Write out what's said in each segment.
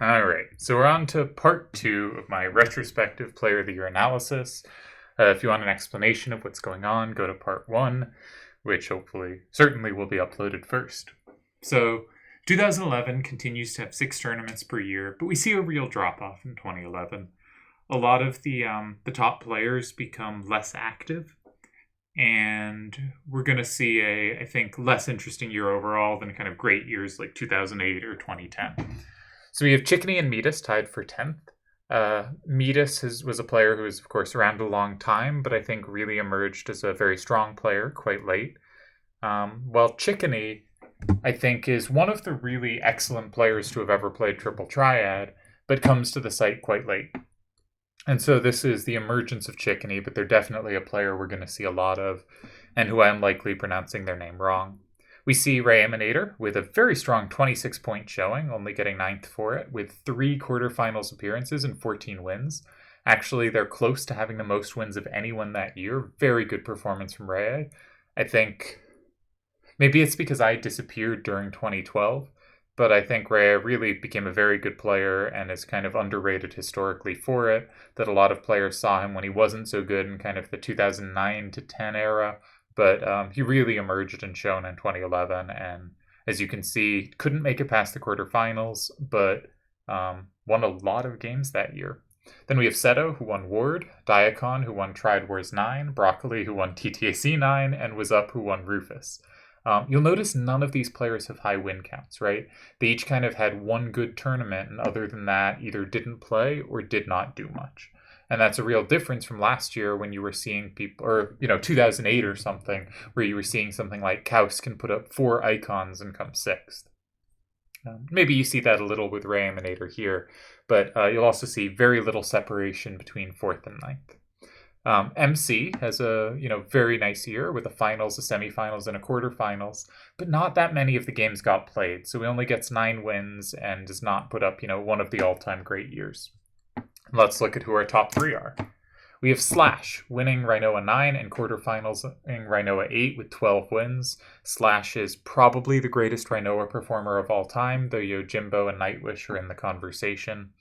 All right, so we're on to part two of my retrospective Player of the Year analysis. If you want an explanation of what's going on, go to part one, which certainly will be uploaded first. So, 2011 continues to have 6 tournaments per year, but we see a real drop off in 2011. A lot of the top players become less active, and we're going to see I think, less interesting year overall than kind of great years like 2008 or 2010. So we have Chickney and Metis tied for 10th. Metis was a player who was, of course, around a long time, but I think really emerged as a very strong player quite late. While Chickney, I think, is one of the really excellent players to have ever played Triple Triad, but comes to the site quite late. And so this is the emergence of Chickney, but they're definitely a player we're going to see a lot of, and who I am likely pronouncing their name wrong. We see Ray Emanator with a very strong 26-point showing, only getting 9th for it, with 3 quarterfinals appearances and 14 wins. Actually, they're close to having the most wins of anyone that year. Very good performance from Ray. I think maybe it's because I disappeared during 2012, but I think Ray really became a very good player and is kind of underrated historically for it, that a lot of players saw him when he wasn't so good in kind of the 2009 to 10 era. But he really emerged and shone in 2011, and as you can see, couldn't make it past the quarterfinals, but won a lot of games that year. Then we have Seto, who won Ward, Diacon, who won Triad Wars 9, Broccoli, who won TTAC 9, and Was Up, who won Rufus. You'll notice none of these players have high win counts, right? They each kind of had one good tournament, and other than that, either didn't play or did not do much. And that's a real difference from last year when you were seeing people, or 2008 or something, where you were seeing something like Kaus can put up 4 icons and come 6th. Maybe you see that a little with Ray Emanator here, but you'll also see very little separation between 4th and 9th. MC has a very nice year with a finals, a semifinals, and a quarterfinals, but not that many of the games got played, so he only gets 9 wins and does not put up one of the all-time great years. Let's look at who our top 3 are. We have Slash winning Rhinoa 9 and quarterfinals in Rhinoa 8 with 12 wins. Slash is probably the greatest Rhinoa performer of all time, though Yojimbo and Nightwish are in the conversation.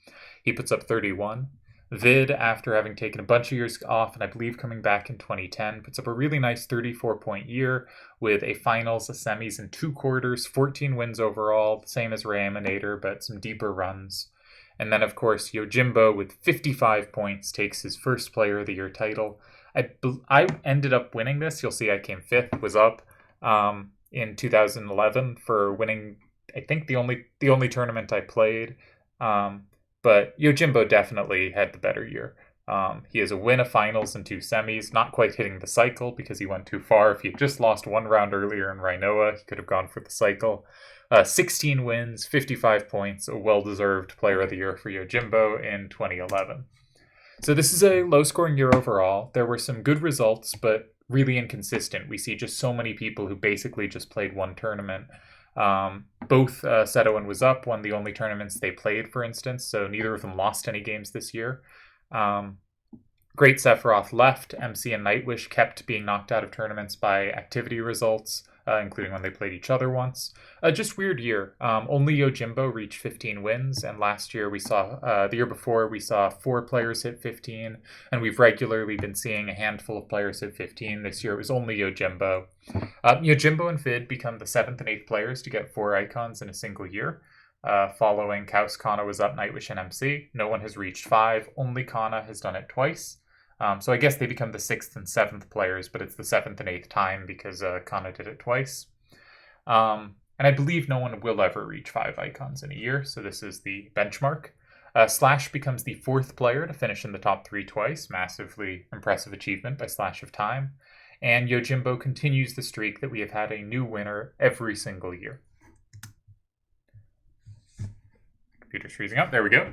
He puts up 31. Vid, after having taken a bunch of years off and I believe coming back in 2010, puts up a really nice 34-point year with a finals, a semis, and 2 quarters, 14 wins overall, the same as Ray Emanator, but some deeper runs. And then, of course, Yojimbo with 55 points takes his first Player of the Year title. I ended up winning this. You'll see I came 5th, Was Up in 2011 for winning, I think, the only tournament I played. But Yojimbo definitely had the better year. He has a win, a finals, and 2 semis, not quite hitting the cycle because he went too far. If he had just lost 1 round earlier in Rhinoa, he could have gone for the cycle. 16 wins, 55 points, a well-deserved Player of the Year for Yojimbo in 2011. So this is a low-scoring year overall. There were some good results, but really inconsistent. We see just so many people who basically just played one tournament. Both Seto and Was Up won the only tournaments they played, for instance, so neither of them lost any games this year. Great Sephiroth left. MC and Nightwish kept being knocked out of tournaments by activity results, including when they played each other once. Just weird year. Only Yojimbo reached 15 wins, and last year the year before, we saw 4 players hit 15, and we've regularly been seeing a handful of players hit 15. This year it was only Yojimbo. Yojimbo and Vid become the 7th and 8th players to get 4 icons in a single year. Following Kaus, Kana, Was Up, Nightwish, and MC. No one has reached 5. Only Kana has done it twice. So I guess they become the 6th and 7th players, but it's the 7th and 8th time because Kana did it twice. And I believe no one will ever reach 5 icons in a year, so this is the benchmark. Slash becomes the 4th player to finish in the top 3 twice. Massively impressive achievement by Slash of Time. And Yojimbo continues the streak that we have had a new winner every single year. Computer's freezing up. There we go.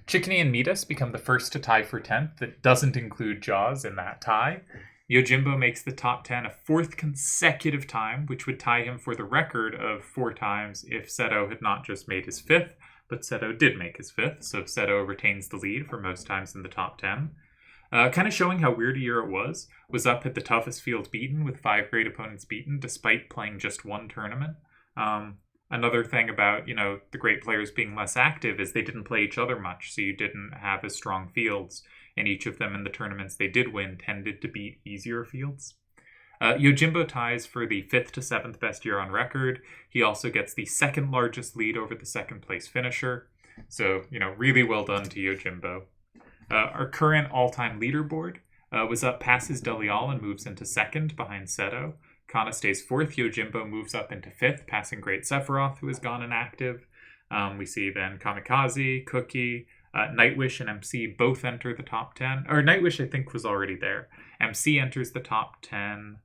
Chickney and Metis become the first to tie for 10th. That doesn't include Jaws in that tie. Yojimbo makes the top 10 a 4th consecutive time, which would tie him for the record of 4 times if Seto had not just made his 5th, but Seto did make his 5th, so Seto retains the lead for most times in the top 10. Kind of showing how weird a year it was Up at the toughest field beaten with 5 great opponents beaten despite playing just 1 tournament. Another thing about, the great players being less active is they didn't play each other much, so you didn't have as strong fields, and each of them in the tournaments they did win tended to beat easier fields. Yojimbo ties for the 5th to 7th best year on record. He also gets the second largest lead over the second place finisher. So, really well done to Yojimbo. Our current all-time leaderboard was up, passes Delial and moves into second behind Seto. Kana stays 4th. Yojimbo moves up into 5th, passing Great Sephiroth, who has gone inactive. We see then Kamikaze, Cookie, Nightwish, and MC both enter the top 10. Or Nightwish, I think, was already there. MC enters the top 10.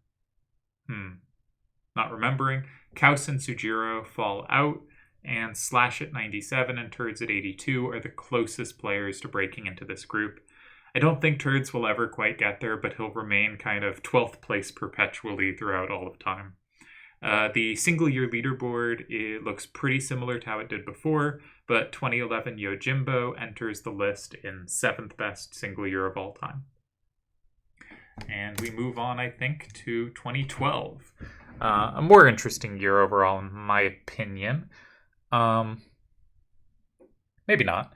Not remembering. Kaus and Sujiro fall out, and Slash at 97 and Turds at 82 are the closest players to breaking into this group. I don't think Turds will ever quite get there, but he'll remain kind of 12th place perpetually throughout all of time. The single-year leaderboard, it looks pretty similar to how it did before, but 2011 Yojimbo enters the list in 7th best single year of all time. And we move on, I think, to 2012. A more interesting year overall, in my opinion. Maybe not.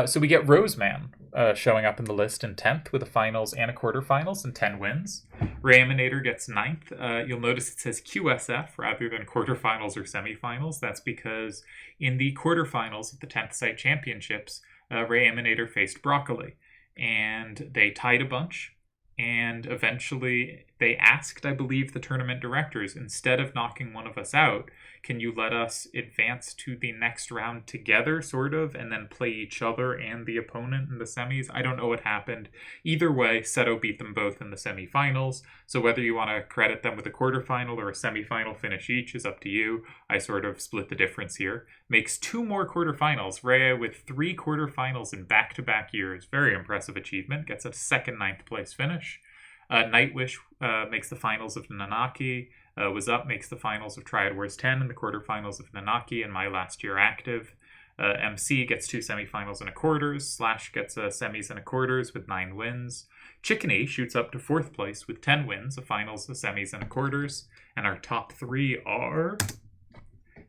So we get Roseman showing up in the list in 10th with a finals and a quarterfinals and 10 wins. Rayaminator gets 9th. You'll notice it says QSF rather than quarterfinals or semifinals. That's because in the quarterfinals of the 10th Site Championships, Rayaminator faced Broccoli. And they tied a bunch. And eventually they asked, I believe, the tournament directors, instead of knocking one of us out, can you let us advance to the next round together, sort of, and then play each other and the opponent in the semis? I don't know what happened. Either way, Seto beat them both in the semifinals, so whether you want to credit them with a quarterfinal or a semifinal finish each is up to you. I sort of split the difference here. Makes 2 more quarterfinals. Rhea with 3 quarterfinals in back-to-back years. Very impressive achievement. Gets a second 9th place finish. Nightwish makes the finals of Nanaki. Was Up makes the finals of Triad Wars 10 and the quarterfinals of Nanaki in my last year active. MC gets 2 semifinals and a quarters. Slash gets a semis and a quarters with 9 wins. Chickeny shoots up to 4th place with 10 wins, a finals, a semis, and a quarters. And our top 3 are...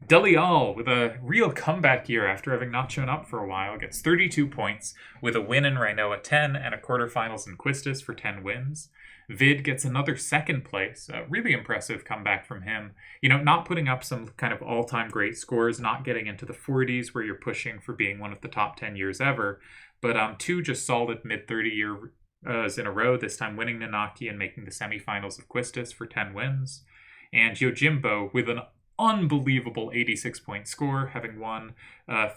Delial, with a real comeback year after having not shown up for a while, gets 32 points with a win in Rhinoa 10 and a quarterfinals in Quistis for 10 wins. Vid gets another 2nd place. A really impressive comeback from him. Not putting up some kind of all-time great scores, not getting into the 40s where you're pushing for being one of the top 10 years ever, but 2 just solid mid-30 years in a row, this time winning Nanaki and making the semifinals of Quistis for 10 wins. And Yojimbo with an unbelievable 86-point score, having won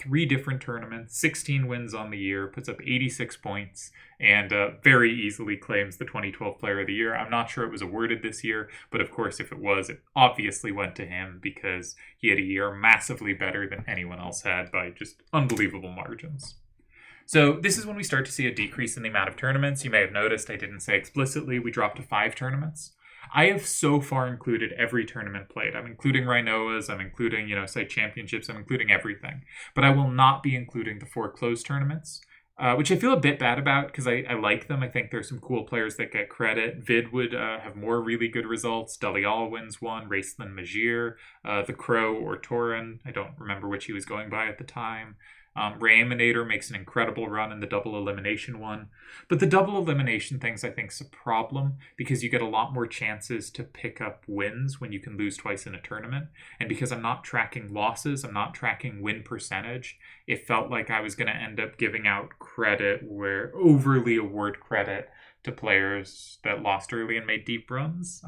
3 different tournaments, 16 wins on the year, puts up 86 points, and very easily claims the 2012 Player of the Year. I'm not sure it was awarded this year, but of course if it was, it obviously went to him because he had a year massively better than anyone else had by just unbelievable margins. So this is when we start to see a decrease in the amount of tournaments. You may have noticed I didn't say explicitly we dropped to 5 tournaments. I have so far included every tournament played. I'm including Rhinoas, I'm including, site championships, I'm including everything. But I will not be including the 4 closed tournaments, which I feel a bit bad about because I like them. I think there's some cool players that get credit. Vid would have more really good results. Delial wins one, Raceland Majir, The Crow or Torin. I don't remember which he was going by at the time. Rayaminator makes an incredible run in the double elimination one. But the double elimination things, I think, is a problem because you get a lot more chances to pick up wins when you can lose twice in a tournament. And because I'm not tracking losses, I'm not tracking win percentage, it felt like I was going to end up giving out credit where overly award credit to players that lost early and made deep runs.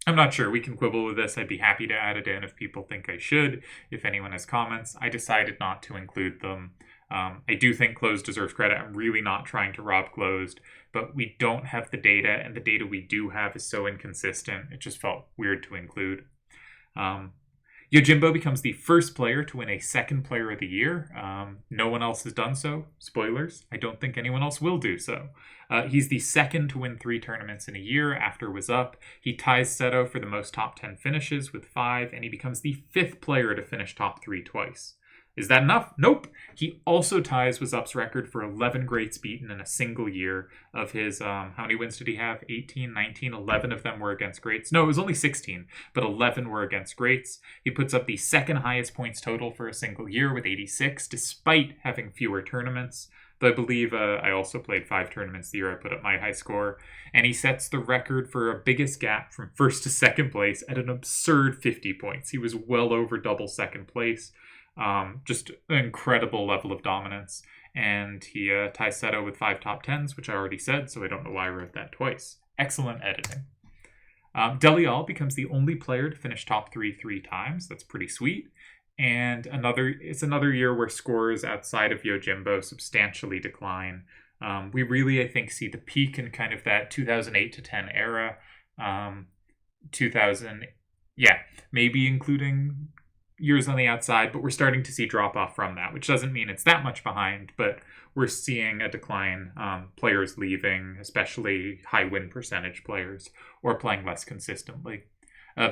I'm not sure. We can quibble with this. I'd be happy to add it in if people think I should. If anyone has comments, I decided not to include them. I do think Closed deserves credit. I'm really not trying to rob Closed, but we don't have the data, and the data we do have is so inconsistent. It just felt weird to include. Yojimbo becomes the first player to win a 2nd Player of the Year. No one else has done so. Spoilers. I don't think anyone else will do so. He's the 2nd to win 3 tournaments in a year after Was Up. He ties Seto for the most top 10 finishes with 5, and he becomes the 5th player to finish top 3 twice. Is that enough? Nope. He also ties Wazup's record for 11 greats beaten in a single year of his, how many wins did he have? 18, 19, 11 of them were against greats. No, it was only 16, but 11 were against greats. He puts up the second highest points total for a single year with 86, despite having fewer tournaments. Though I believe I also played 5 tournaments the year I put up my high score. And he sets the record for a biggest gap from first to second place at an absurd 50 points. He was well over double second place. Just an incredible level of dominance. And he ties Seto with 5 top 10s, which I already said, so I don't know why I wrote that twice. Excellent editing. Delial becomes the only player to finish top 3 times. That's pretty sweet. And it's another year where scores outside of Yojimbo substantially decline. We really, I think, see the peak in kind of that 2008 to 10 era. 2000, maybe including years on the outside, but we're starting to see drop off from that, which doesn't mean it's that much behind, but we're seeing a decline, players leaving, especially high win percentage players, or playing less consistently.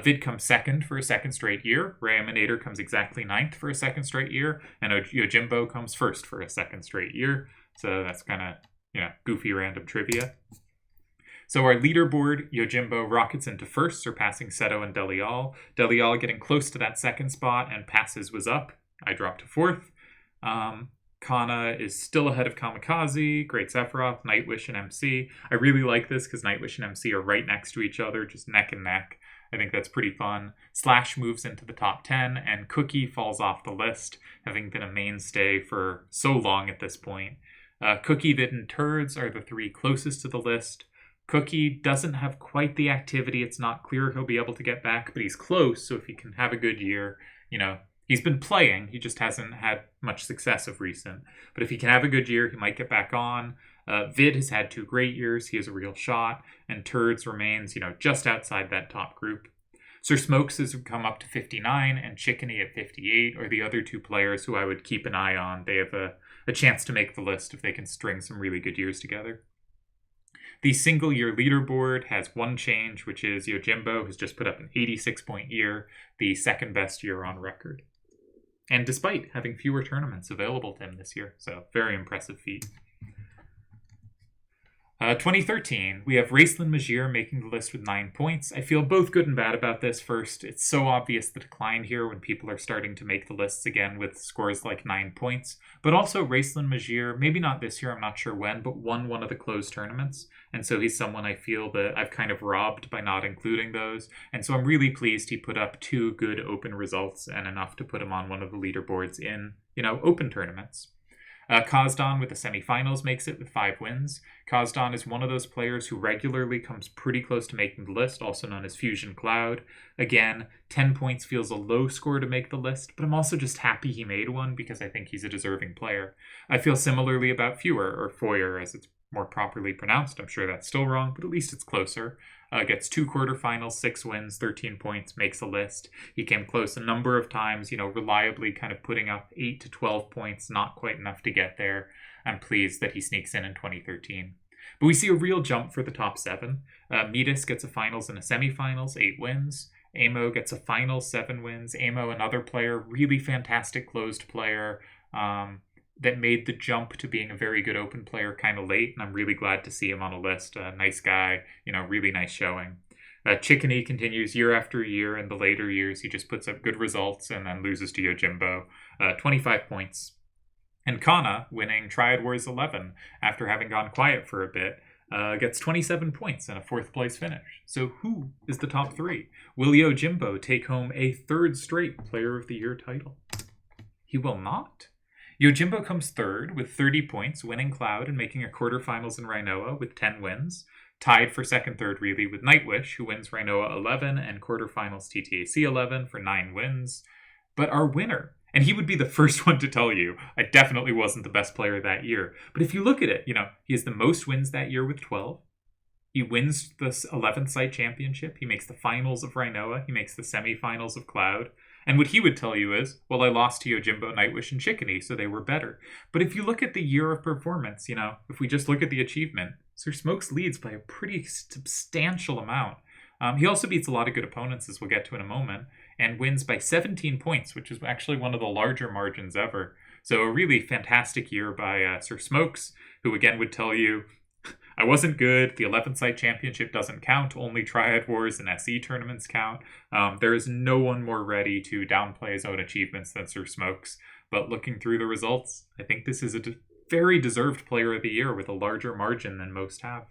Vid comes second for a second straight year. Rayaminator comes exactly 9th for a second straight year. And Yojimbo comes first for a second straight year. So that's kind of, goofy random trivia. So our leaderboard, Yojimbo rockets into first, surpassing Seto and Delial. Delial getting close to that second spot and passes Wazup. I dropped to 4th. Kana is still ahead of Kamikaze, Great Sephiroth, Nightwish, and MC. I really like this because Nightwish and MC are right next to each other, just neck and neck. I think that's pretty fun. Slash moves into the top 10, and Cookie falls off the list, having been a mainstay for so long at this point. Cookie, Vid, and Turds are the 3 closest to the list. Cookie doesn't have quite the activity. It's not clear he'll be vid to get back, but he's close, so if he can have a good year, he's been playing. He just hasn't had much success of recent. But if he can have a good year, he might get back on. Vid has had 2 great years. He has a real shot. And Turds remains, just outside that top group. Sir Smokes has come up to 59, and Chickeny at 58 are the other 2 players who I would keep an eye on. They have a chance to make the list if they can string some really good years together. The single-year leaderboard has one change, which is Yojimbo has just put up an 86-point year, the second best year on record. And despite having fewer tournaments available to him this year, so very impressive feat. 2013, we have Raceland Majir making the list with 9 points. I feel both good and bad about this. First, it's so obvious the decline here when people are starting to make the lists again with scores like 9 points. But also Raceland Majir, maybe not this year, I'm not sure when, but won one of the closed tournaments. And so he's someone I feel that I've kind of robbed by not including those. And so I'm really pleased he put up 2 good open results and enough to put him on one of the leaderboards in, open tournaments. Kazdon with the semifinals makes it with 5 wins. Kazdon is one of those players who regularly comes pretty close to making the list, also known as Fusion Cloud. Again, 10 points feels a low score to make the list, but I'm also just happy he made one because I think he's a deserving player. I feel similarly about Foyer, as it's more properly pronounced. I'm sure that's still wrong, but at least it's closer. Gets 2 quarterfinals, 6 wins, 13 points, makes a list. He came close a number of times, reliably kind of putting up 8 to 12 points, not quite enough to get there. I'm pleased that he sneaks in 2013. But we see a real jump for the top 7. Midas gets a finals and a semifinals, 8 wins. Amo gets a finals, 7 wins. Amo, another player, really fantastic closed player, that made the jump to being a very good open player kind of late, and I'm really glad to see him on a list. Nice guy, really nice showing. Chickeny continues year after year. In the later years, he just puts up good results and then loses to Yojimbo. 25 points. And Kana, winning Triad Wars 11 after having gone quiet for a bit, gets 27 points and a 4th place finish. So who is the top 3? Will Yojimbo take home a 3rd straight Player of the Year title? He will not. Yojimbo comes 3rd with 30 points, winning Cloud and making a quarterfinals in Rhinoa with 10 wins. Tied for 2nd, 3rd, really, with Nightwish, who wins Rhinoa 11 and quarterfinals TTAC 11 for 9 wins. But our winner, and he would be the first one to tell you, I definitely wasn't the best player that year. But if you look at it, he has the most wins that year with 12. He wins the 11th site championship. He makes the finals of Rhinoa. He makes the semifinals of Cloud. And what he would tell you is, well, I lost to Yojimbo, Nightwish, and Chickeny, so they were better. But if you look at the year of performance, if we just look at the achievement, Sir Smokes leads by a pretty substantial amount. He also beats a lot of good opponents, as we'll get to in a moment. and wins by 17 points, which is actually one of the larger margins ever. So a really fantastic year by Sir Smokes, who again would tell you, I wasn't good. The 11th site championship doesn't count. Only Triad Wars and SE tournaments count. There is no one more ready to downplay his own achievements than Sir Smokes. But looking through the results, I think this is a very deserved player of the year with a larger margin than most have.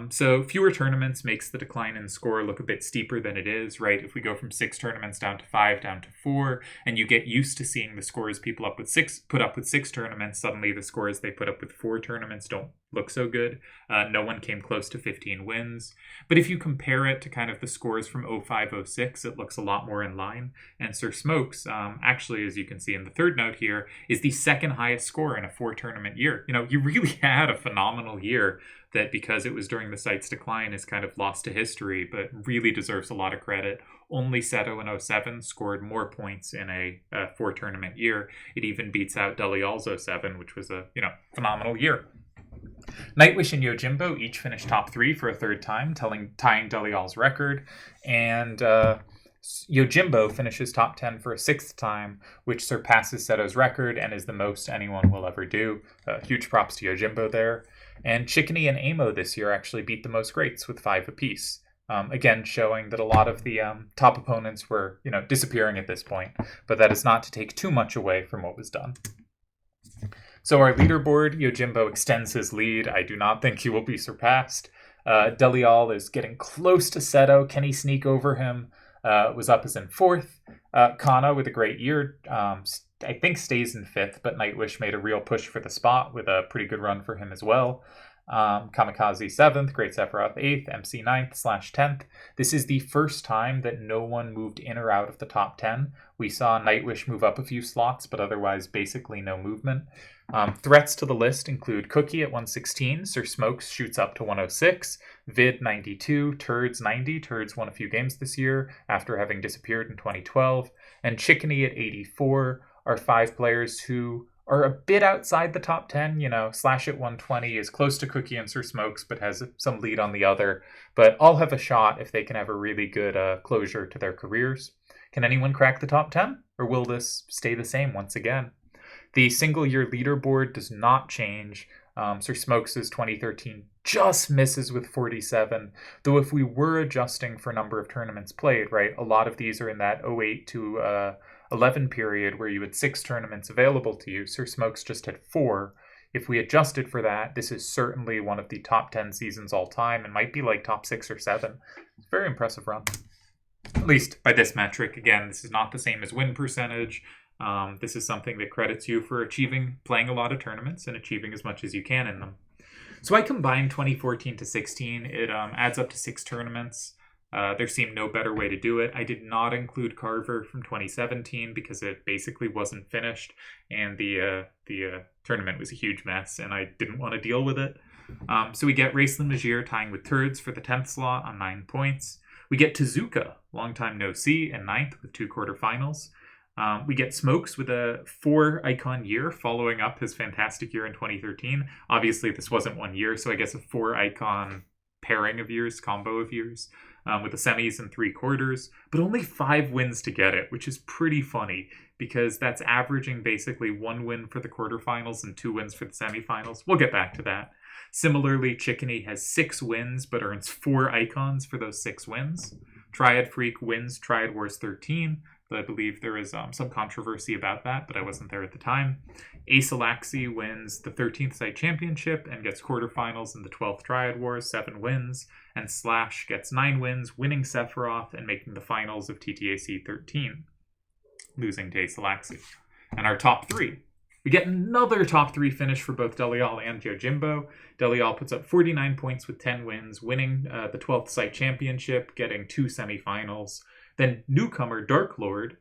So fewer tournaments makes the decline in score look a bit steeper than it is, right? If we go from 6 tournaments down to 5, down to 4, and you get used to seeing the scores people put up with 6 tournaments, suddenly the scores they put up with 4 tournaments don't look so good. No one came close to 15 wins. But if you compare it to kind of the scores from 05-06, it looks a lot more in line. And Sir Smokes, actually, as you can see in the third note here, is the second highest score in a 4-tournament year. You know, you really had a phenomenal year that, because it was during the site's decline, is kind of lost to history, but really deserves a lot of credit. Only Seto in 07 scored more points in a 4-tournament year. It even beats out Delial's 07, which was a phenomenal year. Nightwish and Yojimbo each finished top 3 for a third time, tying Delial's record, and Yojimbo finishes top 10 for a 6th time, which surpasses Seto's record and is the most anyone will ever do. Huge props to Yojimbo there. And Chickeny and Amo this year actually beat the most greats with 5 apiece. Again, showing that a lot of the top opponents were, disappearing at this point, but that is not to take too much away from what was done. So our leaderboard, Yojimbo extends his lead. I do not think he will be surpassed. Delial is getting close to Seto. Can he sneak over him? Was up as in 4th. Kana with a great year, I think stays in 5th, but Nightwish made a real push for the spot with a pretty good run for him as well. Kamikaze 7th, Great Sephiroth 8th, MC 9th/10th. This is the first time that no one moved in or out of the top 10. We saw Nightwish move up a few slots, but otherwise basically no movement. Threats to the list include Cookie at 116, Sir Smokes shoots up to 106, Vid 92, Turds 90. Turds won a few games this year after having disappeared in 2012, and Chickeny at 84 are 5 players who are a bit outside the top 10. Slash at 120 is close to Cookie and Sir Smokes, but has some lead on the other. But all have a shot if they can have a really good closure to their careers. Can anyone crack the top 10? Or will this stay the same once again? The single-year leaderboard does not change. Sir Smokes' 2013 just misses with 47, though if we were adjusting for number of tournaments played, right, a lot of these are in that 08 to 11 period where you had 6 tournaments available to you. Sir Smokes just had 4. If we adjusted for that, this is certainly one of the top 10 seasons all time and might be like top 6 or 7. It's a very impressive run. At least by this metric. Again, this is not the same as win percentage. This is something that credits you for playing a lot of tournaments and achieving as much as you can in them. So I combined 2014 to 16. It adds up to 6 tournaments. There seemed no better way to do it. I did not include Carver from 2017 because it basically wasn't finished, and the tournament was a huge mess, and I didn't want to deal with it. So we get Raceland Magier tying with Turds for the 10th slot on 9 points. We get Tezuka, longtime no see, in 9th with 2 quarterfinals. We get Smokes with a 4-icon year following up his fantastic year in 2013. Obviously, this wasn't 1 year, so I guess a 4-icon pairing of years, combo of years, with the semis and 3 quarters, but only 5 wins to get it, which is pretty funny because that's averaging basically 1 win for the quarterfinals and 2 wins for the semifinals. We'll get back to that. Similarly, Chickeny has 6 wins, but earns 4 icons for those 6 wins. Triad Freak wins Triad Wars 13, though I believe there is some controversy about that, but I wasn't there at the time. Ace Alaxi wins the 13th site championship and gets quarterfinals in the 12th Triad Wars, 7 wins. And Slash gets 9 wins, winning Sephiroth and making the finals of TTAC 13, losing to Ace Alaxi. And our top 3. We get another top 3 finish for both Delial and Yojimbo. Delial puts up 49 points with 10 wins, winning the 12th site championship, getting 2 semifinals. Then newcomer Dark Lord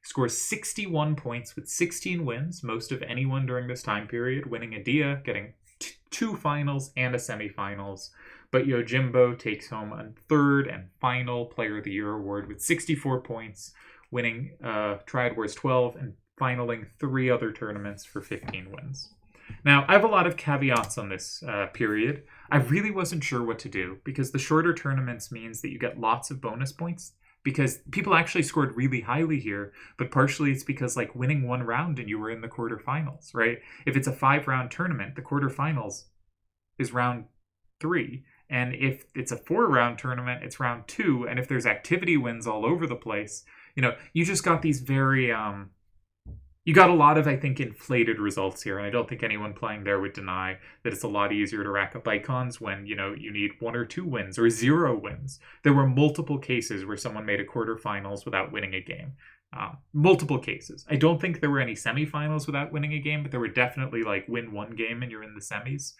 scores 61 points with 16 wins, most of anyone during this time period, winning a Dia, getting 2 finals and a semifinals. But Yojimbo takes home a 3rd and final Player of the Year award with 64 points, winning Triad Wars 12 and finaling 3 other tournaments for 15 wins. Now, I have a lot of caveats on this period. I really wasn't sure what to do because the shorter tournaments means that you get lots of bonus points because people actually scored really highly here, but partially it's because like winning one round and you were in the quarterfinals, right? If it's a 5-round tournament, the quarterfinals is round 3. And if it's a 4-round tournament, it's round 2. And if there's activity wins all over the place, you just got these very you got a lot of, I think, inflated results here, and I don't think anyone playing there would deny that it's a lot easier to rack up icons when, you need 1 or 2 wins or 0 wins. There were multiple cases where someone made a quarterfinals without winning a game. Multiple cases. I don't think there were any semifinals without winning a game, but there were definitely, like, win 1 game and you're in the semis.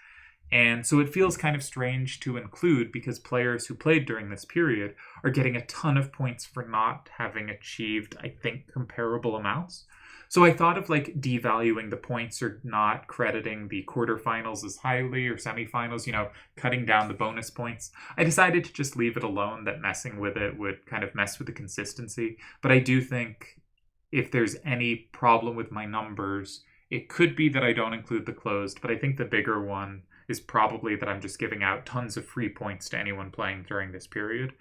And so it feels kind of strange to include because players who played during this period are getting a ton of points for not having achieved, I think, comparable amounts. So I thought of like devaluing the points or not crediting the quarterfinals as highly or semifinals, cutting down the bonus points. I decided to just leave it alone, that messing with it would kind of mess with the consistency. But I do think if there's any problem with my numbers, it could be that I don't include the closed, but I think the bigger one is probably that I'm just giving out tons of free points to anyone playing during this period.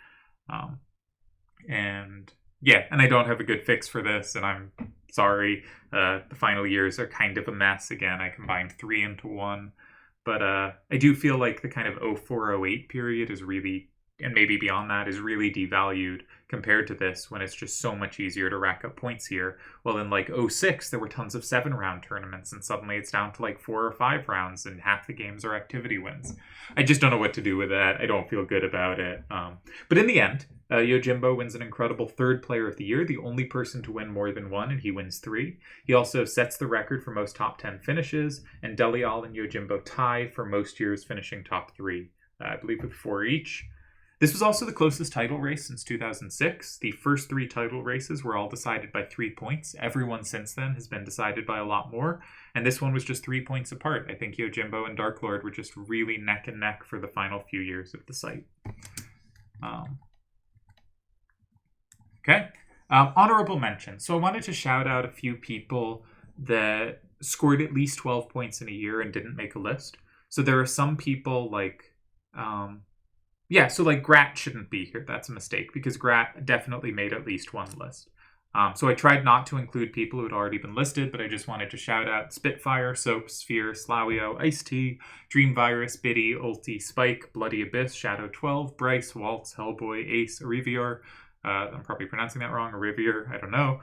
And I don't have a good fix for this, and I'm sorry. The final years are kind of a mess. Again, I combined 3 into 1. But I do feel like the kind of 04-08 period is really, and maybe beyond that, is really devalued compared to this when it's just so much easier to rack up points here. Well, in like 06, there were tons of 7-round tournaments, and suddenly it's down to like 4 or 5 rounds, and half the games are activity wins. I just don't know what to do with that. I don't feel good about it. But in the end, Yojimbo wins an incredible 3rd player of the year, the only person to win more than 1, and he wins 3. He also sets the record for most top 10 finishes, and Delial and Yojimbo tie for most years finishing top 3, I believe with 4 each. This was also the closest title race since 2006. The first 3 title races were all decided by 3 points. Everyone since then has been decided by a lot more, and this one was just 3 points apart. I think Yojimbo and Dark Lord were just really neck and neck for the final few years of the site. Okay. Honorable mention. So I wanted to shout out a few people that scored at least 12 points in a year and didn't make a list. So there are some people like... so like Grat shouldn't be here. That's a mistake because Grat definitely made at least 1 list. So I tried not to include people who had already been listed, but I just wanted to shout out Spitfire, Soap, Sphere, Slawio, Ice-T, Dream Virus, Biddy, Ulti, Spike, Bloody Abyss, Shadow 12, Bryce, Waltz, Hellboy, Ace, Arivior. I'm probably pronouncing that wrong. Arivier, I don't know.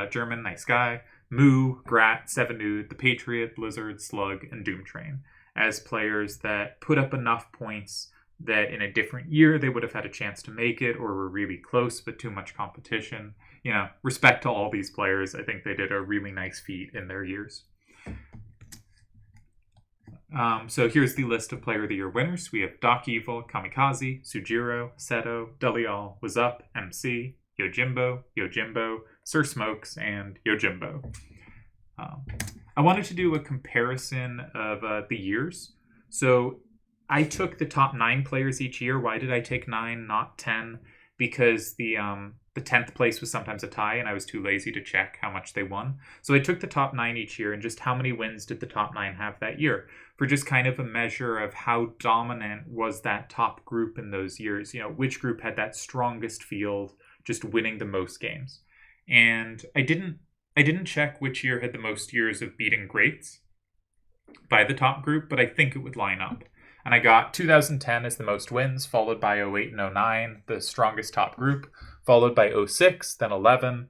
German, Nice Guy, Moo, Grat, Seven Nude, The Patriot, Blizzard, Slug, and Doomtrain as players that put up enough points that in a different year they would have had a chance to make it or were really close but too much competition. Respect to all these players. I think they did a really nice feat in their years. So here's the list of Player of the Year winners. We have Doc Evil, Kamikaze, Sujiro, Seto, Delial, Was Up, MC, Yojimbo, Sir Smokes, and Yojimbo. I wanted to do a comparison of the years. So I took the top 9 players each year. Why did I take 9, not 10? Because the 10th place was sometimes a tie, and I was too lazy to check how much they won. So I took the top 9 each year, and just how many wins did the top 9 have that year, for just kind of a measure of how dominant was that top group in those years. Which group had that strongest field, just winning the most games. And I didn't check which year had the most years of beating greats by the top group, but I think it would line up. And I got 2010 as the most wins, followed by 08 and 09, the strongest top group, followed by 06, then 11,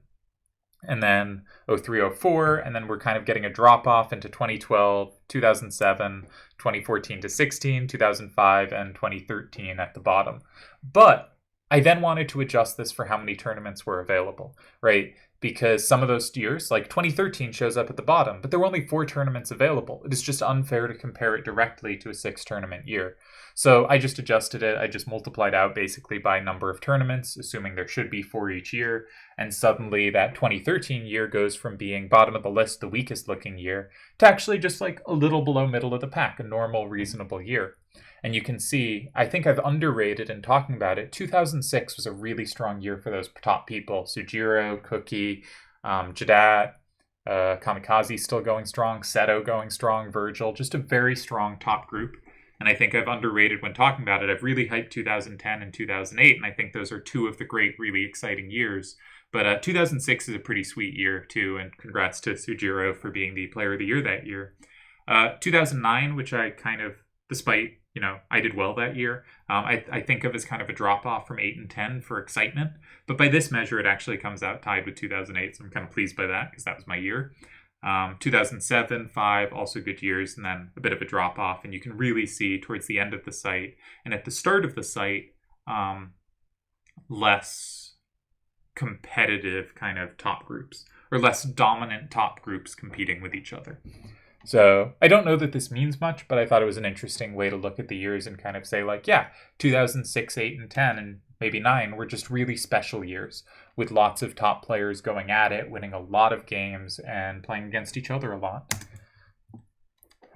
and then 03, 04, and then we're kind of getting a drop-off into 2012, 2007, 2014 to 16, 2005, and 2013 at the bottom. But I then wanted to adjust this for how many tournaments were available, right? Because some of those years, like 2013 shows up at the bottom, but there were only 4 tournaments available. It is just unfair to compare it directly to a 6-tournament year. So I just adjusted it. I just multiplied out basically by number of tournaments, assuming there should be 4 each year. And suddenly that 2013 year goes from being bottom of the list, the weakest looking year, to actually just like a little below middle of the pack, a normal, reasonable year. And you can see, I think I've underrated in talking about it. 2006 was a really strong year for those top people. Sujiro, Cookie, Jadat, Kamikaze still going strong, Seto going strong, Virgil, just a very strong top group. And I think I've underrated when talking about it. I've really hyped 2010 and 2008, and I think those are two of the great, really exciting years. But 2006 is a pretty sweet year, too, and congrats to Sujiro for being the player of the year that year. 2009, which I kind of, despite, I did well that year, I think of as kind of a drop-off from 8 and 10 for excitement. But by this measure, it actually comes out tied with 2008, so I'm kind of pleased by that because that was my year. 2007, 5, also good years, and then a bit of a drop-off. And you can really see towards the end of the site and at the start of the site, less competitive kind of top groups, or less dominant top groups competing with each other. So I don't know that this means much, but I thought it was an interesting way to look at the years and kind of say, like, yeah, 2006, 8, and 10, and maybe 9 were just really special years with lots of top players going at it, winning a lot of games, and playing against each other a lot.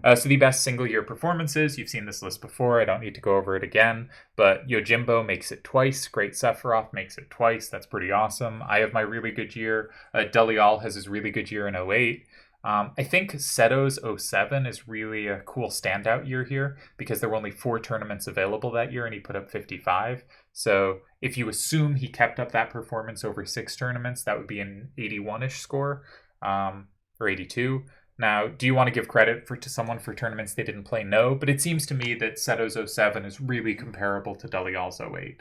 So the best single-year performances, you've seen this list before, I don't need to go over it again, but Yojimbo makes it twice, Great Sephiroth makes it twice, that's pretty awesome. I have my really good year, Delial has his really good year in 08. I think Seto's 07 is really a cool standout year here because there were only 4 tournaments available that year and he put up 55. So if you assume he kept up that performance over 6 tournaments, that would be an 81-ish score, or 82. Now, do you want to give credit to someone for tournaments they didn't play? No, but it seems to me that Seto's 07 is really comparable to Delial's 08.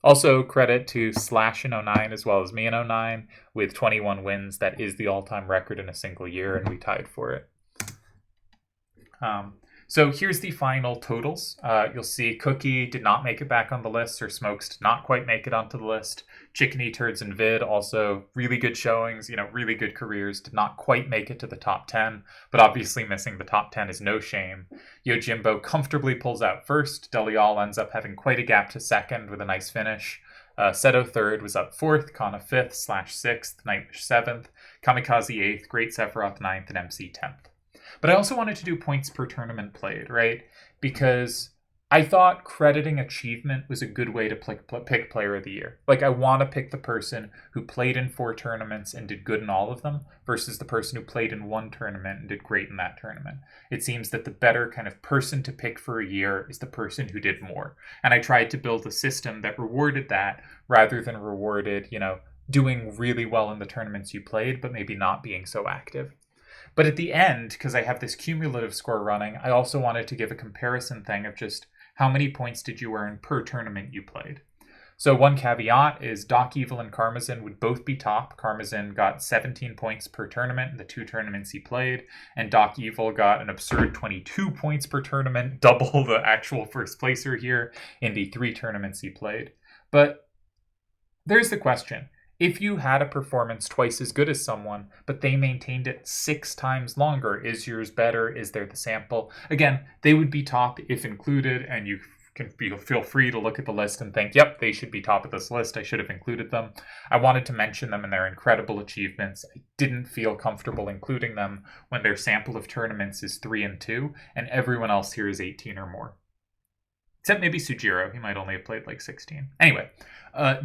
Also, credit to Slash in 09 as well as me in 09 with 21 wins. That is the all-time record in a single year, and we tied for it. So here's the final totals. You'll see Cookie did not make it back on the list, or Smokes did not quite make it onto the list. Chickeny, Turds, and Vid also really good showings, really good careers, did not quite make it to the top 10, but obviously missing the top 10 is no shame. Yojimbo comfortably pulls out first. Delial ends up having quite a gap to second with a nice finish. Seto third, was up fourth, Kana fifth, Slash sixth, Nightwish seventh, Kamikaze eighth, Great Sephiroth ninth, and MC 10th. But I also wanted to do points per tournament played, right? Because I thought crediting achievement was a good way to pick player of the year. Like, I want to pick the person who played in 4 tournaments and did good in all of them versus the person who played in 1 tournament and did great in that tournament. It seems that the better kind of person to pick for a year is the person who did more. And I tried to build a system that rewarded that rather than rewarded, doing really well in the tournaments you played, but maybe not being so active. But at the end, because I have this cumulative score running, I also wanted to give a comparison thing of just how many points did you earn per tournament you played. So one caveat is Doc Evil and Karmazin would both be top. Karmazin got 17 points per tournament in the 2 tournaments he played, and Doc Evil got an absurd 22 points per tournament, double the actual first placer here in the 3 tournaments he played. But there's the question. If you had a performance twice as good as someone, but they maintained it 6 times longer, is yours better? Is there the sample? Again, they would be top if included, and you can feel free to look at the list and think, yep, they should be top of this list. I should have included them. I wanted to mention them and their incredible achievements. I didn't feel comfortable including them when their sample of tournaments is 3 and 2, and everyone else here is 18 or more. Except maybe Sujiro. He might only have played like 16. Anyway,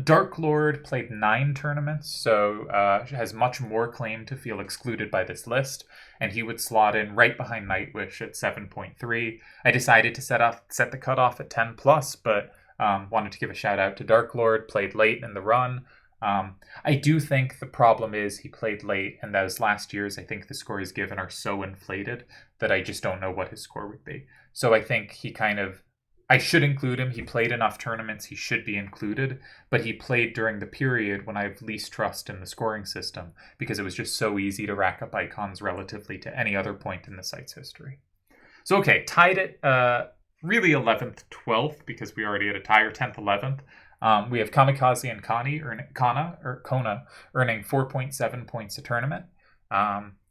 Dark Lord played 9 tournaments, so has much more claim to feel excluded by this list, and he would slot in right behind Nightwish at 7.3. I decided to set the cutoff at 10 plus, but wanted to give a shout out to Dark Lord, played late in the run. I do think the problem is he played late, and those last years, I think the scores given are so inflated that I just don't know what his score would be. So I think I should include him. He played enough tournaments. He should be included, but he played during the period when I have least trust in the scoring system because it was just so easy to rack up icons relatively to any other point in the site's history. So, okay, tied it really 11th, 12th because we already had a tie, or 10th, 11th. We have Kamikaze and Kona earning 4.7 points a tournament.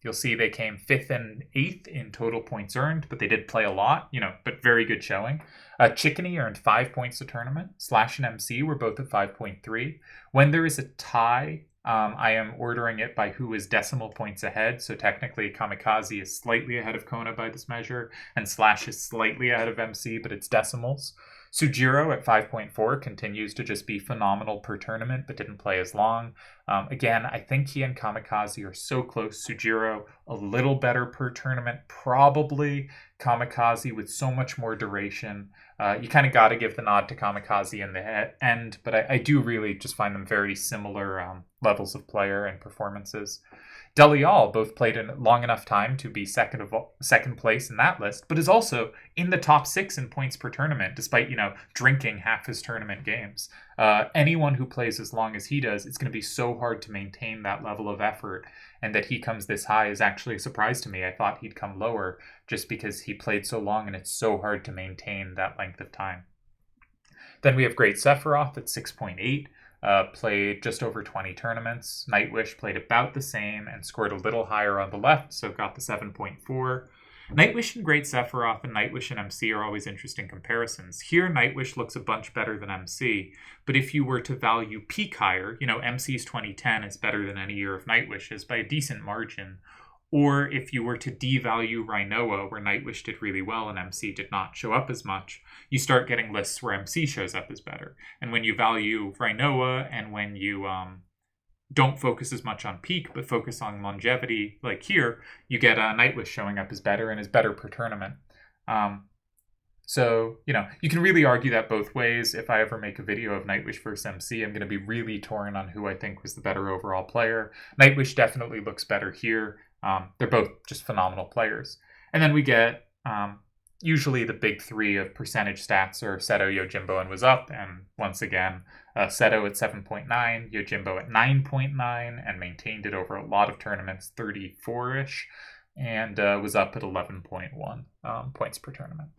You'll see they came 5th and 8th in total points earned, but they did play a lot, but very good showing. Chickeny earned 5 points a tournament. Slash and MC were both at 5.3. When there is a tie, I am ordering it by who is decimal points ahead. So technically, Kamikaze is slightly ahead of Kona by this measure, and Slash is slightly ahead of MC, but it's decimals. Sujiro at 5.4 continues to just be phenomenal per tournament, but didn't play as long. Again, I think he and Kamikaze are so close. Sujiro, a little better per tournament, probably. Kamikaze with so much more duration. You kind of got to give the nod to Kamikaze in the end, but I do really just find them very similar levels of player and performances. Delial both played in long enough time to be second place in that list, but is also in the top 6 in points per tournament, despite, drinking half his tournament games. Anyone who plays as long as he does, it's going to be so hard to maintain that level of effort, and that he comes this high is actually a surprise to me. I thought he'd come lower just because he played so long and it's so hard to maintain that length of time. Then we have Great Sephiroth at 6.8. Played just over 20 tournaments. Nightwish played about the same and scored a little higher on the left, so got the 7.4. Nightwish and Great Sephiroth and Nightwish and MC are always interesting comparisons. Here, Nightwish looks a bunch better than MC, but if you were to value peak higher, MC's 2010 is better than any year of Nightwish's by a decent margin. Or if you were to devalue Rhinoa, where Nightwish did really well and MC did not show up as much, you start getting lists where MC shows up as better. And when you value Rhinoa and when you don't focus as much on peak, but focus on longevity, like here, you get Nightwish showing up as better and is better per tournament. So, you can really argue that both ways. If I ever make a video of Nightwish versus MC, I'm going to be really torn on who I think was the better overall player. Nightwish definitely looks better here. They're both just phenomenal players. And then we get usually the big three of percentage stats are Seto, Yojimbo, and Was Up. And once again, Seto at 7.9, Yojimbo at 9.9, and maintained it over a lot of tournaments, 34-ish, and Was Up at 11.1 points per tournament.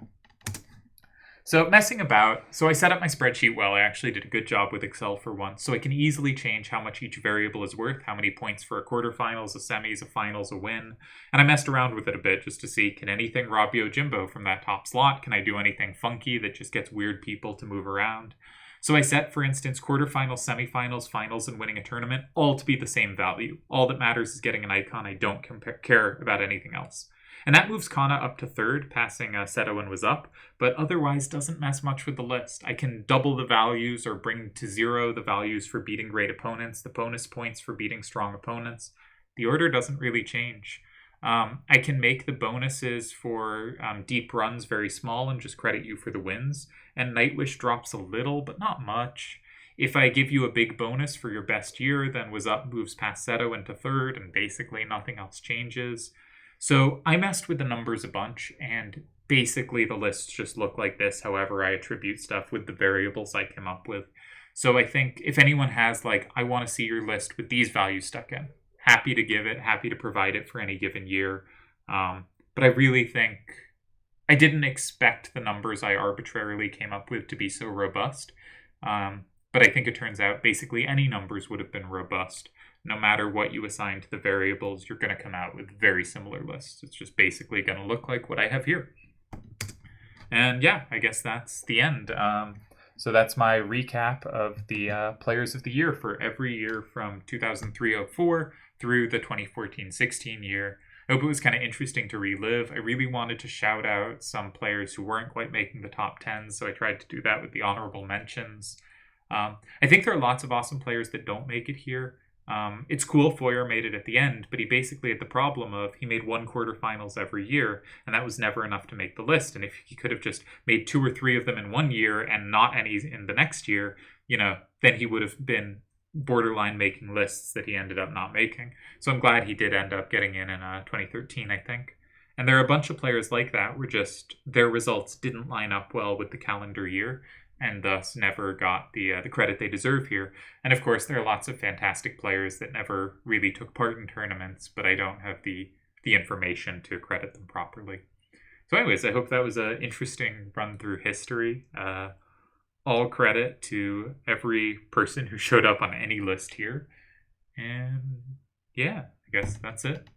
So messing about, so I set up my spreadsheet well. I actually did a good job with Excel for once, so I can easily change how much each variable is worth, how many points for a quarterfinals, a semis, a finals, a win. And I messed around with it a bit just to see, can anything rob Yojimbo from that top slot? Can I do anything funky that just gets weird people to move around? So I set, for instance, quarterfinals, semifinals, finals, and winning a tournament, all to be the same value. All that matters is getting an icon. I don't care about anything else. And that moves Kana up to third, passing Seto and Was Up, but otherwise doesn't mess much with the list. I can double the values or bring to 0 the values for beating great opponents, the bonus points for beating strong opponents. The order doesn't really change. I can make the bonuses for deep runs very small and just credit you for the wins. And Nightwish drops a little, but not much. If I give you a big bonus for your best year, then Was Up moves past Seto into third, and basically nothing else changes. So I messed with the numbers a bunch, and basically the lists just look like this, however I attribute stuff with the variables I came up with. So I think if anyone has, I want to see your list with these values stuck in, happy to give it, happy to provide it for any given year. But I really think I didn't expect the numbers I arbitrarily came up with to be so robust. But I think it turns out basically any numbers would have been robust. No matter what you assign to the variables, you're going to come out with very similar lists. It's just basically going to look like what I have here. And yeah, I guess that's the end. So that's my recap of the players of the year for every year from 2003-04 through the 2014-16 year. I hope it was kind of interesting to relive. I really wanted to shout out some players who weren't quite making the top 10, so I tried to do that with the honorable mentions. I think there are lots of awesome players that don't make it here. It's cool Foyer made it at the end, but he basically had the problem of he made one quarterfinals every year, and that was never enough to make the list. And if he could have just made 2 or 3 of them in one year and not any in the next year, then he would have been borderline making lists that he ended up not making. So I'm glad he did end up getting in 2013, I think. And there are a bunch of players like that where just their results didn't line up well with the calendar year, and thus never got the credit they deserve here. And of course, there are lots of fantastic players that never really took part in tournaments, but I don't have the information to credit them properly. So anyways, I hope that was an interesting run through history. All credit to every person who showed up on any list here. And yeah, I guess that's it.